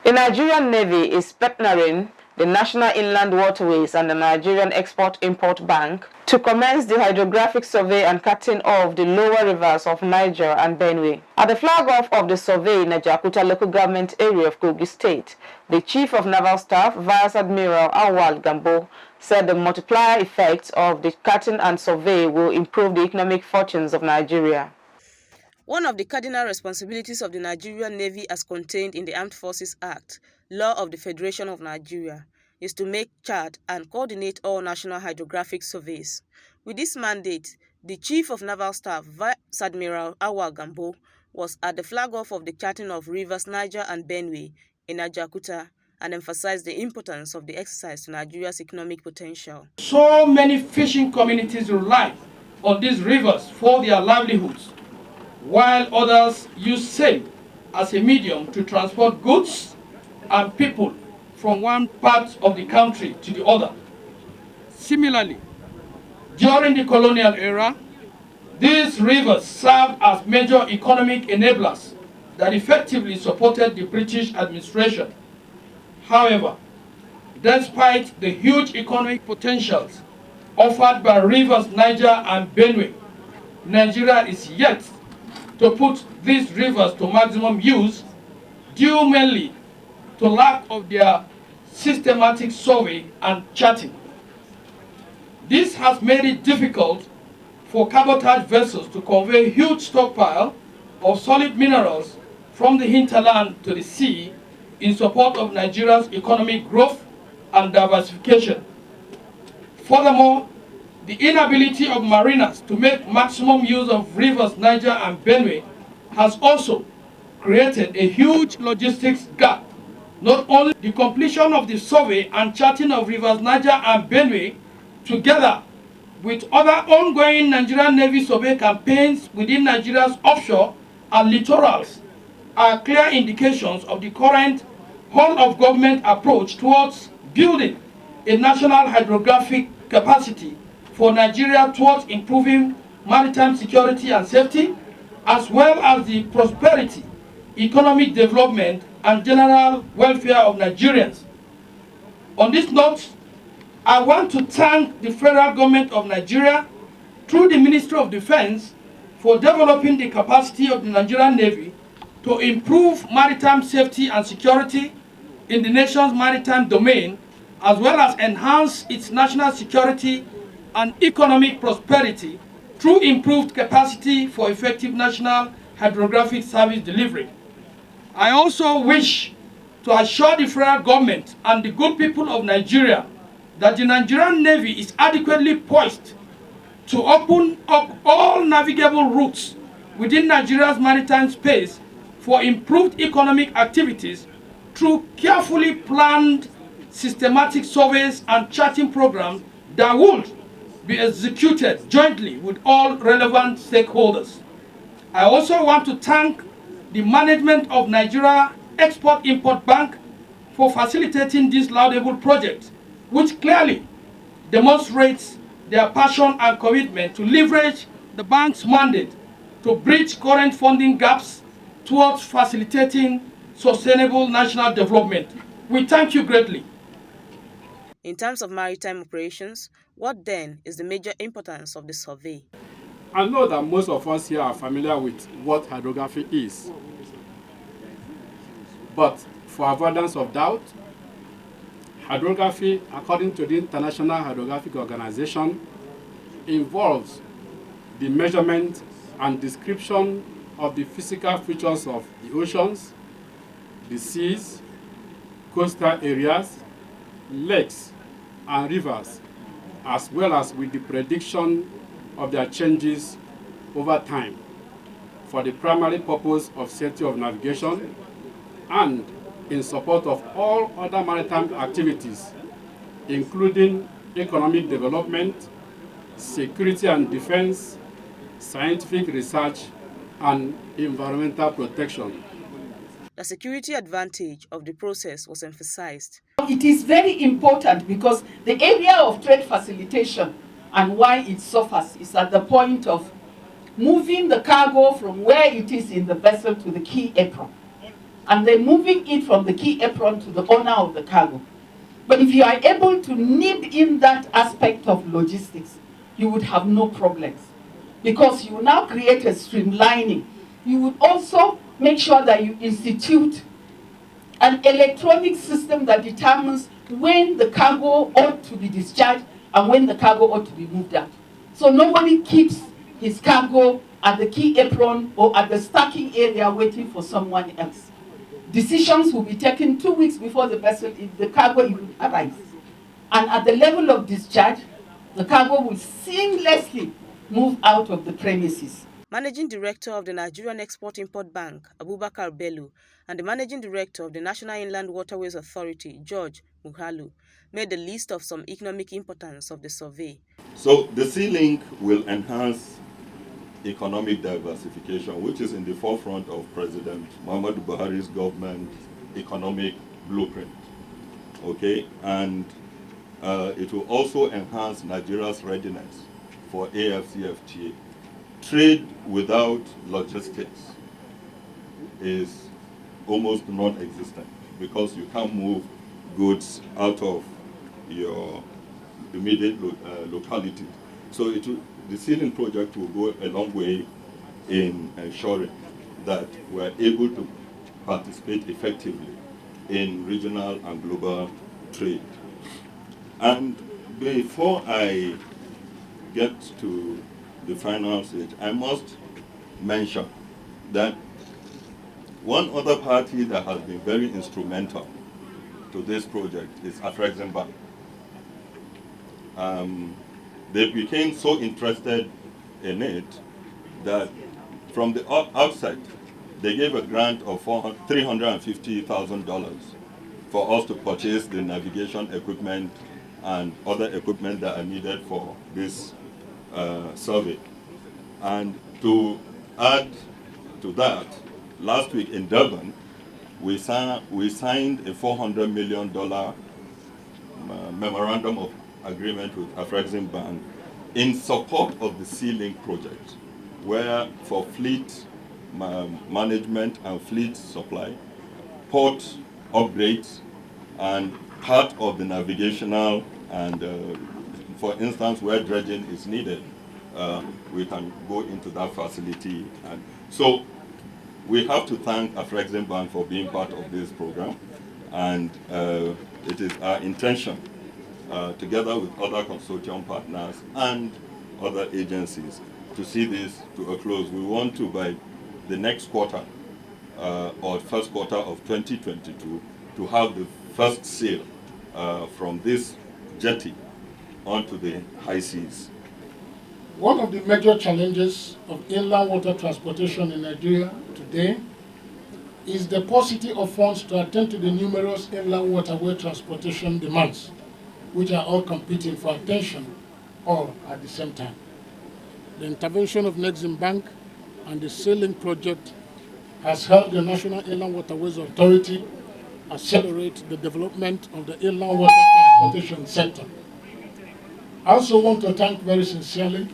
The Nigerian Navy is partnering the National Inland Waterways and the Nigerian Export-Import Bank to commence the hydrographic survey and cutting of the lower rivers of Niger and Benue. At the flag-off of the survey in the Jakuta local government area of KOGI State, the Chief of Naval Staff, Vice Admiral Awal Gambo, said the multiplier effect of the cutting and survey will improve the economic fortunes of Nigeria. One of the cardinal responsibilities of the Nigerian Navy as contained in the Armed Forces Act, Law of the Federation of Nigeria, is to make, chart, and coordinate all national hydrographic surveys. With this mandate, the Chief of Naval Staff, Vice Admiral Awal Gambo, was at the flag-off of the charting of rivers Niger and Benue in Ajakuta and emphasized the importance of the exercise to Nigeria's economic potential. So many fishing communities rely on these rivers for their livelihoods, while others use sail as a medium to transport goods and people from one part of the country to the other. Similarly, during the colonial era, these rivers served as major economic enablers that effectively supported the British administration. However, despite the huge economic potentials offered by rivers Niger and Benue, Nigeria is yet to put these rivers to maximum use, due mainly to lack of their systematic survey and charting. This has made it difficult for cabotage vessels to convey huge stockpile of solid minerals from the hinterland to the sea in support of Nigeria's economic growth and diversification. Furthermore, the inability of mariners to make maximum use of rivers Niger and Benue has also created a huge logistics gap. Not only the completion of the survey and charting of rivers Niger and Benue, together with other ongoing Nigerian Navy survey campaigns within Nigeria's offshore and littorals, are clear indications of the current whole-of-government approach towards building a national hydrographic capacity for Nigeria towards improving maritime security and safety, as well as the prosperity, economic development, and general welfare of Nigerians. On this note, I want to thank the federal government of Nigeria through the Ministry of Defense for developing the capacity of the Nigerian Navy to improve maritime safety and security in the nation's maritime domain, as well as enhance its national security and economic prosperity through improved capacity for effective national hydrographic service delivery. I also wish to assure the federal government and the good people of Nigeria that the Nigerian Navy is adequately poised to open up all navigable routes within Nigeria's maritime space for improved economic activities through carefully planned systematic surveys and charting programs that would be executed jointly with all relevant stakeholders. I also want to thank the management of Nigeria Export-Import Bank for facilitating this laudable project, which clearly demonstrates their passion and commitment to leverage the bank's mandate to bridge current funding gaps towards facilitating sustainable national development. We thank you greatly. In terms of maritime operations, what then is the major importance of the survey? I know that most of us here are familiar with what hydrography is. But for avoidance of doubt, hydrography, according to the International Hydrographic Organization, involves the measurement and description of the physical features of the oceans, the seas, coastal areas, lakes, and rivers, as well as with the prediction of their changes over time for the primary purpose of safety of navigation and in support of all other maritime activities, including economic development, security and defense, scientific research, and environmental protection. The security advantage of the process was emphasized. It is very important because the area of trade facilitation and why it suffers is at the point of moving the cargo from where it is in the vessel to the key apron. and they're moving it from the key apron to the owner of the cargo. But if you are able to nib in that aspect of logistics, you would have no problems, because you now create a streamlining. You would also make sure that you institute an electronic system that determines when the cargo ought to be discharged and when the cargo ought to be moved out. So nobody keeps his cargo at the key apron or at the stacking area waiting for someone else. Decisions will be taken 2 weeks before the vessel, the cargo even arrives. And at the level of discharge, the cargo will seamlessly move out of the premises. Managing Director of the Nigerian Export-Import Bank, Abubakar Bello, and the Managing Director of the National Inland Waterways Authority, George Muhalu, made the list of some economic importance of the survey. So the sea-link will enhance economic diversification, which is in the forefront of President Muhammadu Buhari's government economic blueprint. Okay, and it will also enhance Nigeria's readiness for AFCFTA. Trade without logistics is almost non-existent, because you can't move goods out of your immediate locality. So the sealing project will go a long way in ensuring that we're able to participate effectively in regional and global trade. And before I get to the final stage, I must mention that one other party that has been very instrumental to this project is Afreximbank. They became so interested in it that from the outset, they gave a grant of $350,000 for us to purchase the navigation equipment and other equipment that are needed for this survey. And to add to that, last week in Durban, we signed a $400 million memorandum of agreement with Afreximbank in support of the Sea-Link project, where for fleet management and fleet supply, port upgrades, and part of the navigational, and for instance, where dredging is needed, we can go into that facility. And so we have to thank Afreximbank for being part of this program, and it is our intention, together with other consortium partners and other agencies, to see this to a close. We want to, by the next quarter or first quarter of 2022, to have the first sail from this jetty onto the high seas. One of the major challenges of inland water transportation in Nigeria today is the paucity of funds to attend to the numerous inland waterway transportation demands, which are all competing for attention all at the same time. The intervention of Exim Bank and the Sea-Link project has helped the National Inland Waterways Authority accelerate the development of the inland water transportation sector. I also want to thank very sincerely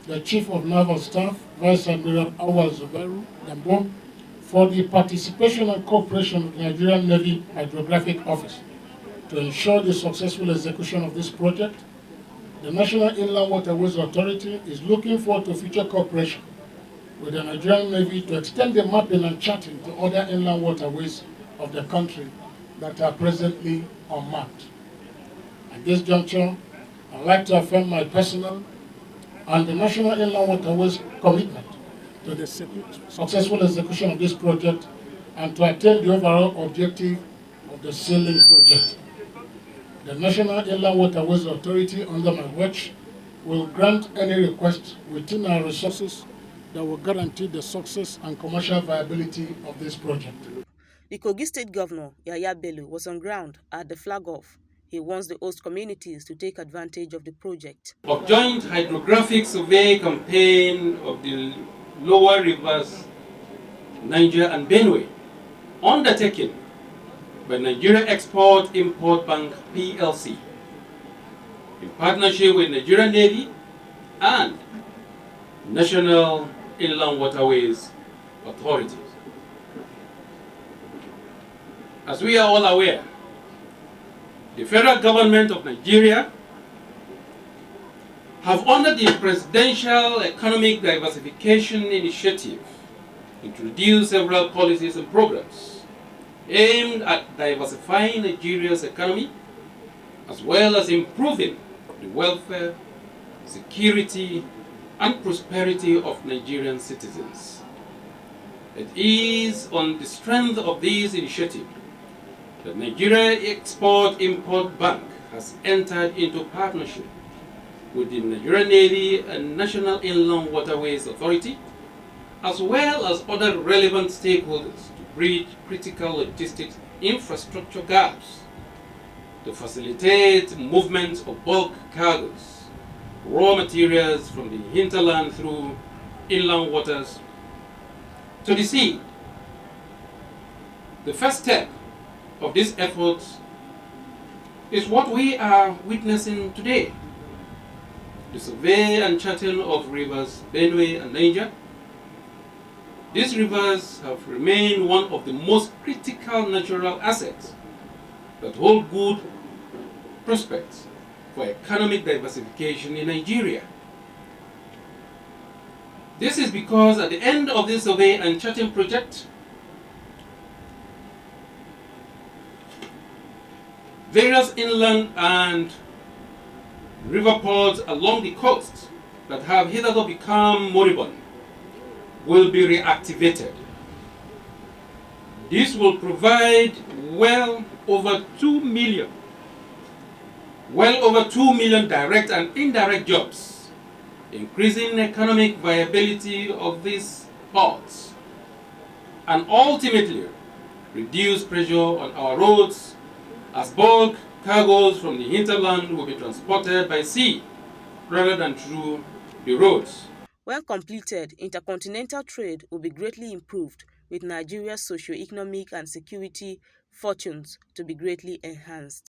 the Chief of Naval Staff, Vice Admiral Awal Zubairu Gambo, for the participation and cooperation of the Nigerian Navy Hydrographic Office to ensure the successful execution of this project. The National Inland Waterways Authority is looking forward to future cooperation with the Nigerian Navy to extend the mapping and charting to other inland waterways of the country that are presently unmapped. At this juncture, I'd like to affirm my personal and the National Inland Waterways commitment to the successful execution of this project and to attain the overall objective of the Sea-Link project. The National Inland Waterways Authority, under my watch, will grant any request within our resources that will guarantee the success and commercial viability of this project. The KOGI State Governor, Yahaya Bello, was on ground at the flag-off. He wants the host communities to take advantage of the project. Of joint hydrographic survey campaign of the lower rivers, Niger and Benue, undertaken by Nigeria Export-Import Bank PLC, in partnership with Nigerian Navy and National Inland Waterways Authority. As we are all aware, the federal government of Nigeria have, under the Presidential Economic Diversification Initiative, introduced several policies and programs aimed at diversifying Nigeria's economy, as well as improving the welfare, security, and prosperity of Nigerian citizens. It is on the strength of these initiatives that Nigeria Export-Import Bank has entered into partnership with the Nigerian Navy and National Inland Waterways Authority, as well as other relevant stakeholders, to bridge critical logistics infrastructure gaps, to facilitate movement of bulk cargoes, raw materials from the hinterland through inland waters to the sea. The first step of this effort is what we are witnessing today: the survey and charting of rivers Benue and Niger. These rivers have remained one of the most critical natural assets that hold good prospects for economic diversification in Nigeria. This is because at the end of this survey and charting project, various inland and river ports along the coast that have hitherto become moribund will be reactivated. This will provide well over 2 million direct and indirect jobs, increasing economic viability of these ports, and ultimately reduce pressure on our roads, as bulk cargoes from the hinterland will be transported by sea rather than through the roads. When completed, intercontinental trade will be greatly improved, with Nigeria's socio-economic and security fortunes to be greatly enhanced.